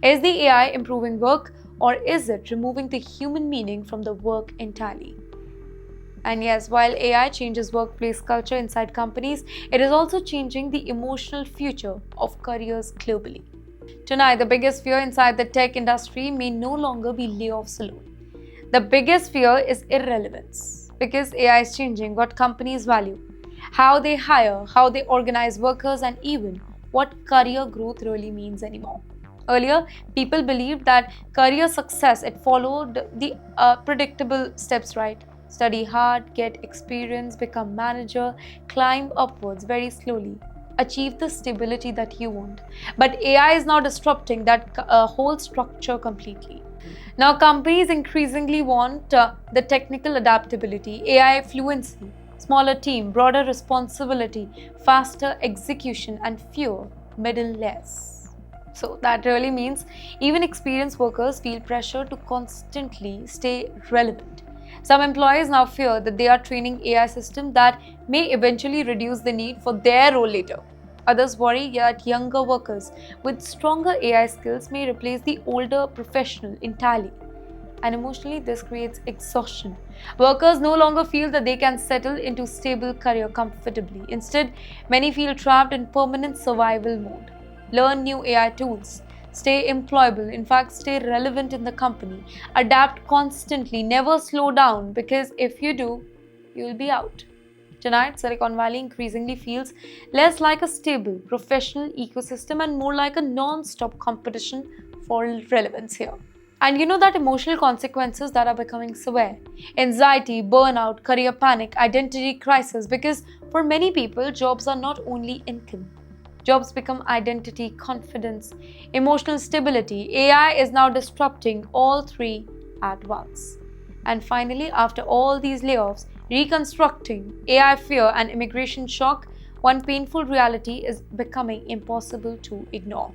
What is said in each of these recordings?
Is the AI improving work, or is it removing the human meaning from the work entirely? And yes, while AI changes workplace culture inside companies, it is also changing the emotional future of careers globally. Tonight, the biggest fear inside the tech industry may no longer be layoffs alone. The biggest fear is irrelevance, because AI is changing what companies value, how they hire, how they organize workers, and even what career growth really means anymore. Earlier, people believed that career success it followed the predictable steps, right? Study hard, get experience, become manager, climb upwards very slowly, achieve the stability that you want. But AI is now disrupting that whole structure completely. Now, companies increasingly want the technical adaptability, AI fluency, smaller team, broader responsibility, faster execution, and fewer middle layers. So, that really means even experienced workers feel pressure to constantly stay relevant. Some employees now fear that they are training AI systems that may eventually reduce the need for their role later. Others worry that younger workers with stronger AI skills may replace the older professional entirely. And emotionally, this creates exhaustion. Workers no longer feel that they can settle into stable career comfortably. Instead, many feel trapped in permanent survival mode. Learn new AI tools, stay employable, in fact, stay relevant in the company, adapt constantly, never slow down, because if you do, you'll be out. Tonight, Silicon Valley increasingly feels less like a stable, professional ecosystem and more like a non stop competition for relevance here. And that emotional consequences that are becoming severe: anxiety, burnout, career panic, identity crisis. Because for many people, jobs are not only income, jobs become identity, confidence, emotional stability. AI is now disrupting all three at once. And finally, after all these layoffs, reconstructing AI fear and immigration shock, one painful reality is becoming impossible to ignore.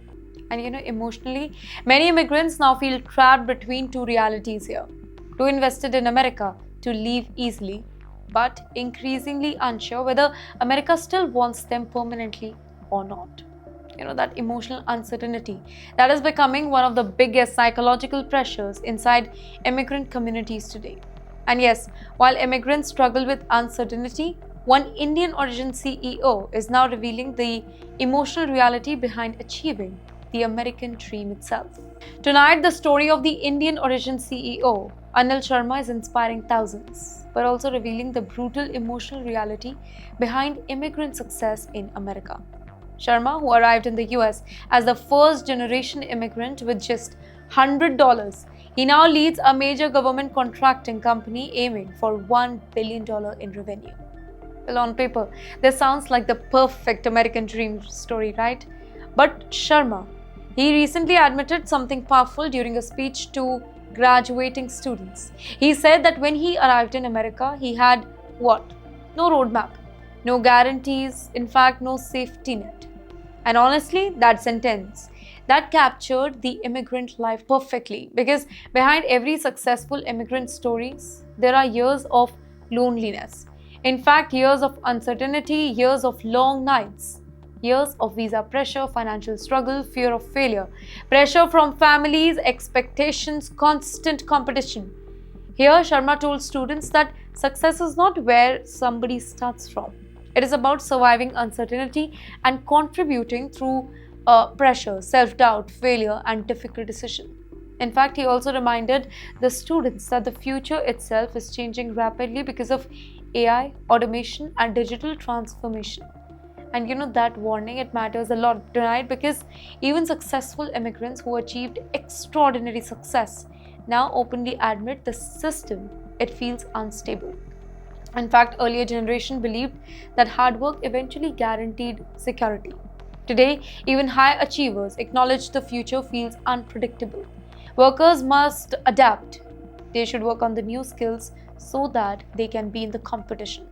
And emotionally, many immigrants now feel trapped between two realities here: too invested in America to leave easily, but increasingly unsure whether America still wants them permanently or not. That emotional uncertainty that is becoming one of the biggest psychological pressures inside immigrant communities today. And yes, while immigrants struggle with uncertainty, one Indian origin CEO is now revealing the emotional reality behind achieving the American dream itself. Tonight, the story of the Indian origin CEO, Anil Sharma, is inspiring thousands, but also revealing the brutal emotional reality behind immigrant success in America. Sharma, who arrived in the US as the first generation immigrant with just $100, he now leads a major government contracting company aiming for $1 billion in revenue. Well, on paper, this sounds like the perfect American dream story, right? But Sharma, he recently admitted something powerful during a speech to graduating students. He said that when he arrived in America, he had what? No roadmap, no guarantees, in fact, no safety net. And honestly, that sentence that captured the immigrant life perfectly, because behind every successful immigrant stories, there are years of loneliness. In fact, years of uncertainty, years of long nights, years of visa pressure, financial struggle, fear of failure, pressure from families, expectations, constant competition. Here, Sharma told students that success is not where somebody starts from. It is about surviving uncertainty and contributing through pressure, self doubt, failure, and difficult decision. In fact, he also reminded the students that the future itself is changing rapidly because of AI, automation, and digital transformation. And that warning, it matters a lot tonight, because even successful immigrants who achieved extraordinary success now openly admit the system it feels unstable. In fact, earlier generation believed that hard work eventually guaranteed security. Today, even high achievers acknowledge the future feels unpredictable. Workers must adapt. They should work on the new skills so that they can be in the competition.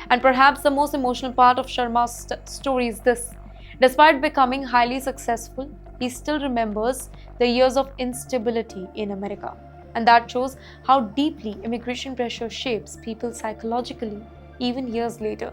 And perhaps the most emotional part of Sharma's story is this: despite becoming highly successful, he still remembers the years of instability in America. And that shows how deeply immigration pressure shapes people psychologically, even years later.